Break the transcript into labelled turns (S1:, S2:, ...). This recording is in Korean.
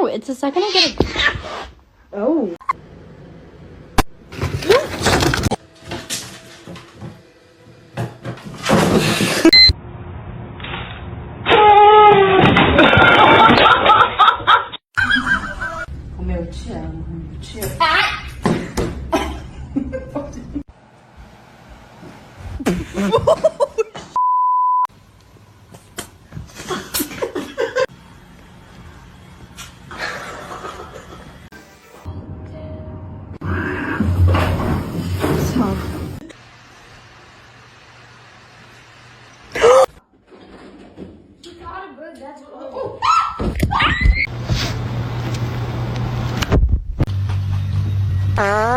S1: No, it's the second I get it. Oh.
S2: Ah.